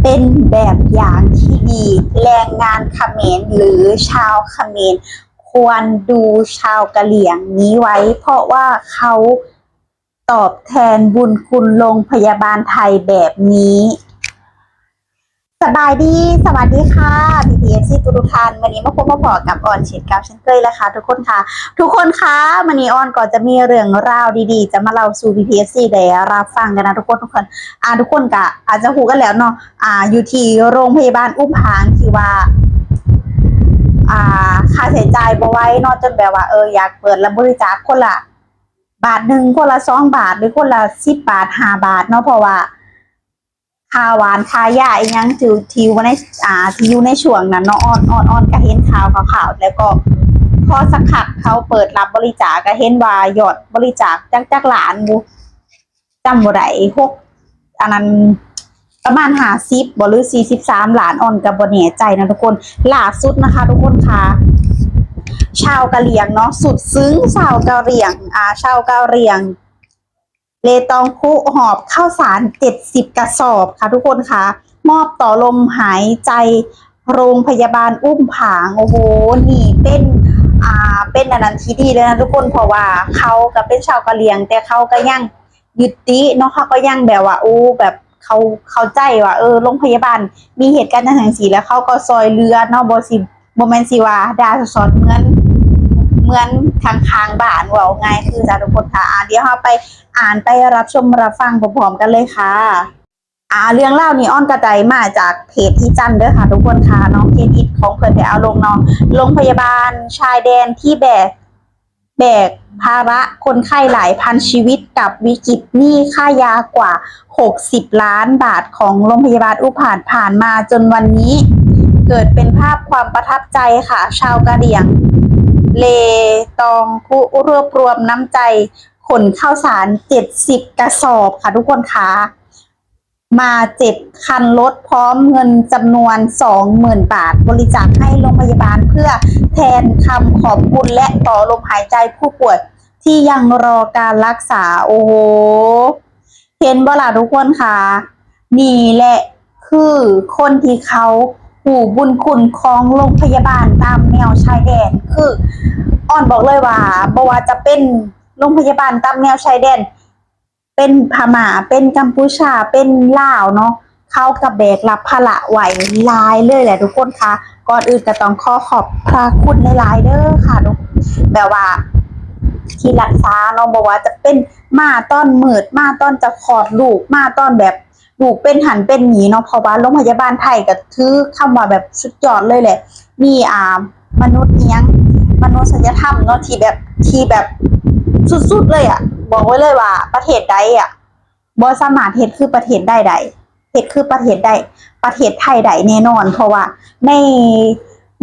เป็นแบบอย่างที่ดีแรงงานเขมรหรือชาวเขมรควรดูชาวกะเหรี่ยงนี้ไว้เพราะว่าเขาตอบแทนบุญคุณโรงพยาบาลไทยแบบนี้สบายดีสวัสดีค่ะ BPFC ทุกท่านวันนี้มาพบมาบอกกับออนเช่นกับเช่นเคยแล้วค่ะทุกคนค่ะทุกคนคะวันนี้ออนก็จะมีเรื่องราวดีๆจะมาเล่าสู่ BPFC ได้รับฟังกันนะทุกคนทุกคนก็อาจจะหูกันแล้วเนาะอยู่ที่โรงพยาบาลอุ้มผางที่ว่าค่าใช้จ่ายบ่ไหว้เนาะจนแบบว่าอยากเปิดรับบริจาคคนละบาทหนึ่งคนละ2 บาทหรือคนละ10 บาท5 บาทเนาะเพราะว่าค่าหวานค่ายาอีกยังที่อยู่ในที่อยู่ในช่วงนั้นเนาะอ่อนก็เห็นข่าวแล้วก็พอสักพักเขาเปิดรับบริจาคก็เห็นว่ายอดบริจาคจักหลานบุจำบ่ได้อันนั้นประมาณ50บ่หรือ43ล้านอ่อนก็บ่แน่ใจนะทุกคนล่าสุดนะคะทุกคนค่ะชาวกะเหรี่ยงเนาะสุดซึ้งชาวกะเหรี่ยงเลตองคุหอบข้าวสาร70 กระสอบค่ะทุกคนค่ะมอบต่อลมหายใจโรงพยาบาลอุ้มผางโอ้โหนี่เป็นอันนั้นที่ดีเลยนะทุกคนเพราะว่าเขาก็เป็นชาวกะเหรี่ยงแต่เขาก็ยังยึดติเนาะเขาก็ยังแบบว่าแบบเขาเข้าใจว่าโรงพยาบาลมีเหตุการณ์ต่างๆสีแล้วเขาก็ซอยเรือเนาะบ่แม่นสิว่าดาสอนเหมือนทางบ้านว่าง่ายคือจ้าทุกคนค่ะเดี๋ยวเราไปอ่านไปรับชมรับฟังพร้อมๆกันเลยค่ะเรื่องเล่านี่อ้อนกระไดมาจากเพจที่จันเด้อค่ะทุกคนค่ะน้องเครดิตของเพิ่นได้เอาลงเนาะโรงพยาบาลชายแดนที่แบกภาระคนไข้หลายพันชีวิตกับวิกฤตหนี้ค่ายากว่า60 ล้านบาทของโรงพยาบาลอุผ่านมาจนวันนี้เกิดเป็นภาพความประทับใจค่ะชาวกะเหรี่ยงเลตองคุรวบรวมน้ำใจขนข้าวสาร70 กระสอบค่ะทุกคนค่ะมา7 คันรถพร้อมเงินจำนวน 20,000 บาทบริจาคให้โรงพยาบาลเพื่อแทนคำขอบคุณและต่อลมหายใจผู้ป่วยที่ยังรอการรักษาโอ้โหเห็นบ่ล่ะทุกคนค่ะนี่แหละคือคนที่เขาหูบุญคุณของโรงพยาบาลตามแนวชายแดนคืออ้อนบอกเลยว่าบ่ว่าจะเป็นโรงพยาบาลตามแนวชายแดนเป็นพม่าเป็นกัมพูชาเป็นลาวเนาะเขากับแบกรับภาระไหวหลายเลยแหละทุกคนค่ะก่อนอื่นก็ต้องขอบพระคุณหลายๆเด้อค่ะทุกแบบว่าที่รักษาเนาะบอกว่าจะเป็นมาต้อนมืดมาต้อนจะคลอดลูกมาต้อนแบบลูกเป็นหันเป็นหนีเนาะเพราะว่าโรงพยาบาลไทยก็ถือคำว่าแบบสุดยอดเลยแหละมีมนุษย์มนุษยธรรมเนาะที่แบบสุดๆเลยบอกไว้เลยว่าประเทศใดบ่สามารถเฮ็ดคือประเทศใดเฮ็ดคือประเทศใดประเทศไทยใดแน่นอนเพราะว่า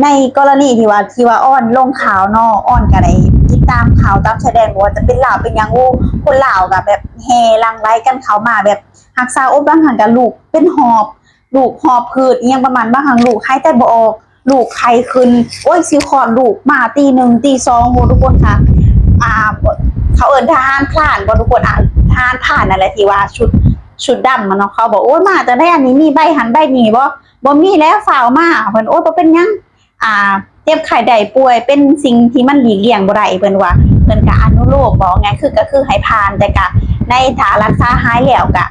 ในกรณีที่ว่าอ้อนลงข่าวเนาะอ้อนก็ได้ติดตามข่าวตามชายแดนว่าจะเป็นลาวเป็นหยังคนลาวก็แบบแห่หลั่งไหลกันเข้ามาแบบรักษาบางครั้งก็ลูกเป็นลูกหอบผืดอีหยังประมาณบางครั้งลูกหายใจบ่ออกลูกไข้ขึ้นโอ้ยสิคลอดลูกมาตี 1ตี 2โหทุกคนค่ะเขาเอิ้นทหารพรานบ่ทุกคนทหารพรานนั่นแหละที่ว่าชุดดำเนาะเขาบอกโอ้ยมาจะได้อันนี้มีใบหันใบนี้บ่มีแล้วฝ่าวมาเพิ่นโอ้ยบ่เป็นหยังเจ็บไข้ได้ป่วยเป็นสิ่งที่มันหลีกเลี่ยงบ่ได้เพิ่นว่าเพิ่นก็อนุโลมบอกไงก็คือให้ผ่านแต่ก็ในถ้ารักษาหายแล้วก็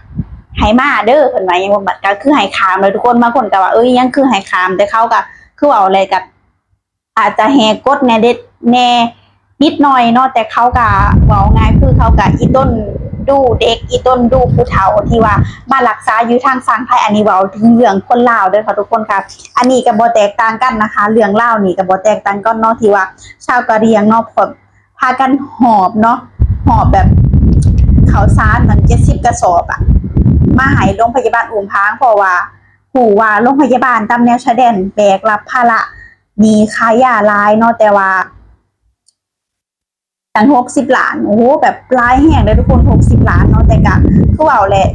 ให้มาเด้อเพิ่นว่ายังบ่บัดก็คือให้ขามเลยทุกคนบางคนก็ว่ายังคือให้ขามแต่เขาก็คือเว้าอะไรก็อาจจะแหกกฎแน่เด็ดแน่นิดหน่อยเนาะแต่เขาก็เว้าง่ายคือเขาก็อีต้นดูเด็กอีต้นดูผู้เฒ่าที่ว่ามารักษาอยู่ทางฝั่งไทยอันนี้เว้าถึงเรื่องคนลาวเด้อค่ะทุกคนค่ะอันนี้ก็บ่แตกต่างกันนะคะเรื่องลาวนี่ก็บ่แตกต่างกันเนาะที่ว่าชาวกะเหรี่ยงเนาะพากันหอบเนาะหอบแบบข้าวสารมัน70 กระสอบมาให้โรงพยาบาลอุ้มผางเพราะว่าหูว่าโรงพยาบาลตามแนวชายแดนแบกรับภาระมีค่ายาหลายเนาะแต่ว่าตั้ง60 ล้านโอ้โหแบบร้ายแห้งเลยทุกคน60 ล้านเนาะแต่ก็คือว่าแหละ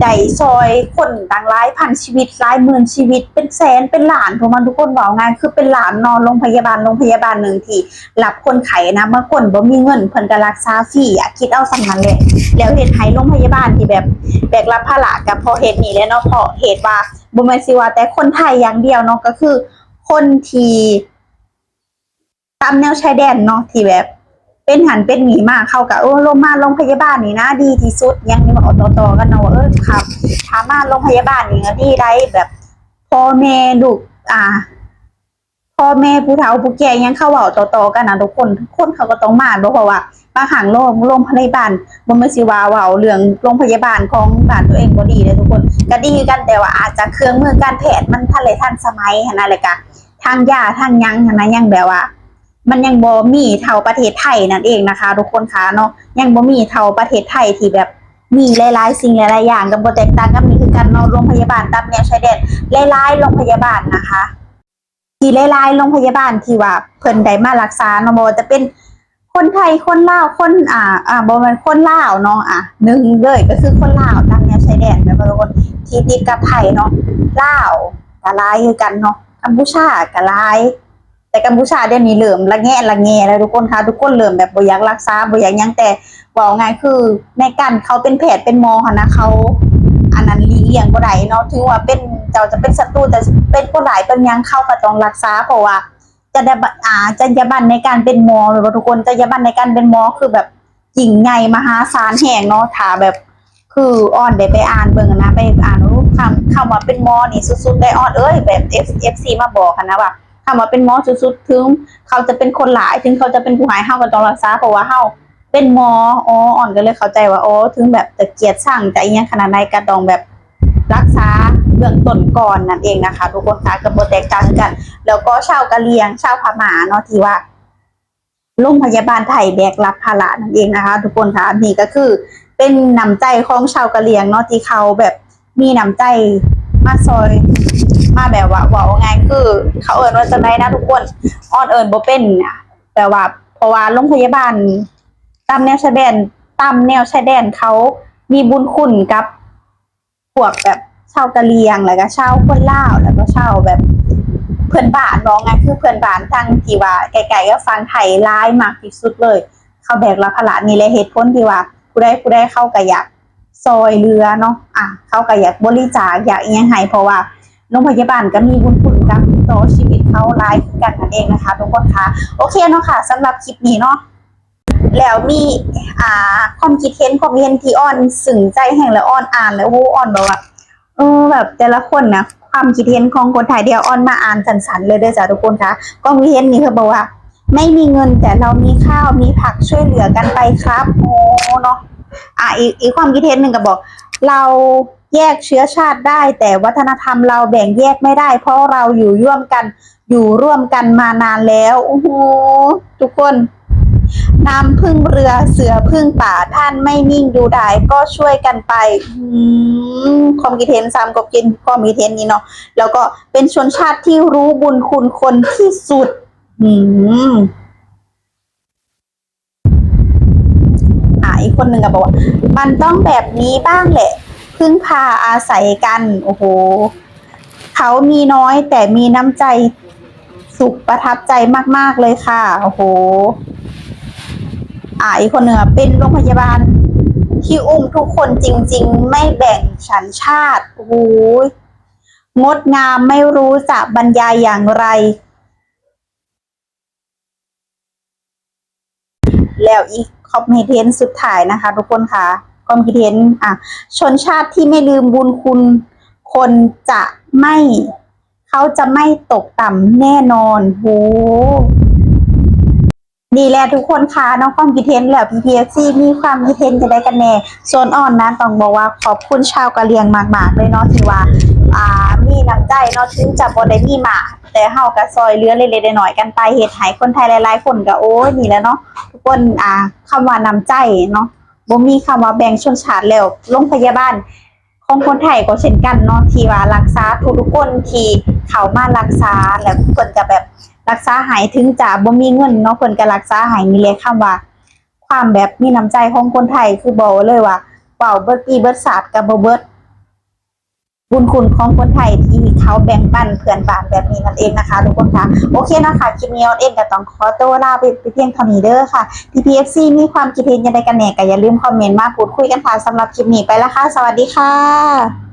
ใจซอยคนต่างหลายพันชีวิตหลายหมื่นชีวิตเป็นแสนเป็นล้านพวกมันทุกคนเว้างานคือเป็นล้านนอนโรงพยาบาลหนึ่งที่รับคนไข้นะบางคนบ่มีเงินเพิ่นก็รักษาฟรีคิดเอาส่ำนั้นแหละแล้วเฮ็ดให้โรงพยาบาลที่แบบแบกรับภาระก็เพราะเหตุนี้แหละเนาะเพราะเหตุว่าบ่แม่นสิว่าแต่คนไทยอย่างเดียวเนาะก็คือคนที่ตามแนวชายแดนเนาะที่แบบเป็นหันเป็นหนีมากเขาก็โรงพยาบาลนี่นะดีที่สุดยังมีบอกต่อๆกันเนาะว่าครับถามมาโรงพยาบาลนี่ก็ดีได้แบบพ่อแม่ลูกพ่อแม่ผู้เฒ่าผู้แก่ยังเข้าเว้าต่อๆกันนะทุกคนเขาก็ต้องมาเพราะว่าบางครั้งโรงพยาบาลบ่แม่นสิว่าเว้าเรื่องโรงพยาบาลของบ้านตัวเองบ่ดีเด้อทุกคนก็ดีกันแต่ว่าอาจจะเครื่องมือการแพทย์มันทันสมัยหันน่ะแหละก็ทางยาทางหยังหันน่ะยังแบบว่ามันยังบ่มีเท่าประเทศไทยนั่นเองนะคะทุกคนคะเนาะยังบ่มีเท่าประเทศไทยที่แบบมีหลายๆสิ่งหลายๆอย่างก็บ่แตกต่างกับนี่คือกันเนาะโรงพยาบาลตามแนวชายแดนหลายๆโรงพยาบาลนะคะที่หลายๆโรงพยาบาลที่ว่าเพิ่นได้มารักษาเนาะบ่ว่าจะเป็นคนไทยคนลาวคนบ่แม่นคนลาวเนาะหนึ่งเลยก็คือคนลาวตามแนวชายแดนแม่นบ่ทุกคนที่ติดกับไทยเนาะลาวก็หลายคือกันเนาะกัมพูชาก็หลายแต่กัมพูชาเดี๋ยวนี้เริ่มละแงะแล้วทุกคนคะทุกคนเริ่มแบบบ่อยากรักษาบ่อยากหยังแต่ว่าง่ายคือในการเขาเป็นแพทย์เป็นหมอหั่นนะเขาอันนั้นหลีกเลี่ยงบ่ได้เนาะถึงว่าเป็นเจ้าจะเป็นศัตรูแต่เป็นผู้ร้ายเป็นหยังเขาก็ต้องรักษาเพราะว่าจรรยาบรรณในการเป็นหมอหรือว่าทุกคนจรรยาบรรณในการเป็นหมอคือแบบยิ่งใหญ่มหาศาลแห่งเนาะถ้าแบบคืออ้อนได้ไปอ่านเบิ่งนะไปอ่านรูปคำว่าเป็นหมอนี่สุดๆได้อ้อนแบบ FC มาบอกกันนะว่าคำว่าเป็นหมอสุดๆถึงเขาจะเป็นคนหลายถึงเขาจะเป็นผู้หายเฮาก็ต้องรักษาเพราะว่าเฮาเป็นหมออ่อนก็เลยเข้าใจว่าถึงแบบจะเกลียดชังจะอีหยังขนาดไหนก็ต้องแบบรักษาเบื้องต้นก่อนนั่นเองนะคะทุกคนคะก็บ่แตกต่างกันแล้วก็ชาวกะเหรี่ยงชาวพม่าเนาะที่ว่าโรงพยาบาลไทยแบกรับภาระนั่นเองนะคะทุกคนคะนี่ก็คือเป็นน้ำใจของชาวกะเหรี่ยงเนาะที่เขาแบบมีน้ำใจมาซอยมาแบบว่าง่ายคือเขาเอิ้นว่าจังไดนะทุกคนอ้อนเอิ้นบ่เป็นแต่ว่าเพราะว่าโรงพยาบาลตามแนวชายแดนเขามีบุญคุณกับพวกแบบชาวกะเหรี่ยงแล้วก็ชาวคนลาวแล้วก็ชาวแบบเพื่อนบ้านเนาะไงคือเพื่อนบ้านทั้งที่ว่าไกลๆก็ฟังไทยหลายมากที่สุดเลยเขาแบกรับภาระนี่แหละเหตุผลที่ว่าผู้ใดเข้าก็อยากซอยเรือเนาะเขาก็อยากบริจาคอยากอีหยังให้เพราะว่าโรงพยาบาลก็มีบุญคุณกับต่อชีวิตเขาหลายกันนั่นเองนะคะทุกคนคะโอเคเนาะค่ะสำหรับคลิปนี้เนาะแล้วมีความคิดเห็นที่อ่อนสึงใจแห่งและอ่อนอ่านแล้วอ่อนแบบว่าแบบแต่ละคนนะความคิดเห็นของคนไทยเดียวอ่อนมาอ่านสันๆเลยเด้อจ้ะทุกคนคะความคิดเห็นนี้เขาบอกว่าไม่มีเงินแต่เรามีข้าวมีผักช่วยเหลือกันไปครับเนาะอีกความคิดเห็นหนึ่งก็บอกเราแยกเชื้อชาติได้แต่วัฒนธรรมเราแบ่งแยกไม่ได้เพราะเราอยู่ร่วมกันมานานแล้วโอ้โหทุกคนน้ำพึ่งเรือเสือพึ่งป่าท่านไม่นิ่งดูดายก็ช่วยกันไปความคิดเห็นซ้ำกับกินความคิดเห็นนี้เนาะแล้วก็เป็นชนชาติที่รู้บุญคุณคนที่สุดอีกคนหนึ่งก็บอกว่ามันต้องแบบนี้บ้างแหละพึ่งพาอาศัยกันโอ้โหเขามีน้อยแต่มีน้ำใจสุขประทับใจมากๆเลยค่ะโอ้โหอีกคนหนึ่งเป็นโรงพยาบาลที่อุ้มทุกคนจริงๆไม่แบ่งชั้นชาติโอ้โหงดงามไม่รู้จะบรรยายอย่างไรแล้วอีกคอมเมนต์สุดท้ายนะคะทุกคนค่ะความคิดเห็นชนชาติที่ไม่ลืมบุญคุณคนเขาจะไม่ตกต่ำแน่นอนโหนี่แหละทุกคนค่ะน้องความคิดเห็นแล้วPPFCมีความคิดเห็นจะได้กันแน่โซนอ่อนนะต้องบอกว่าขอบคุณชาวกะเหรี่ยงมากๆเลยเนาะที่ว่ามีน้ำใจเนาะถึงจะบ่ได้มีมาแต่เฮาก็ซอยเหลือเล็กๆน้อยๆกันไปเฮ็ดให้คนไทยหลายๆคนก็โอ้ยนี่แหละเนาะทุกคนคำว่าน้ำใจเนาะบ่มีคำว่าแบ่งชนชาติแล้วโรงพยาบาลของคนไทยก็เช่นกันเนาะที่ว่ารักษาทุกคนที่เข้ามารักษาแล้วเพิ่นก็แบบรักษาหายถึงจะบ่มีเงินเนาะเพิ่นก็รักษาหายนี่แหละคำว่าความแบบมีน้ำใจของคนไทยคือบอกเลยว่าเว้าเบิดปีเบิดศาสตร์ก็บ่เบิด บุญคุณของคนไทยที่เขาแบ่งปันเพื่อนบ้านแบบนี้นั่นเองนะคะทุกคนค่ะโอเคนะคะคลิปนี้ออนเองก็ต้องขอตัวลาไปเพียงเท่านี้เด้อค่ะ TPFC มีความคิดเห็นยังไงกันแน่ก็อย่าลืมคอมเมนต์มาพูดคุยกันค่ะสำหรับคลิปนี้ไปแล้วค่ะสวัสดีค่ะ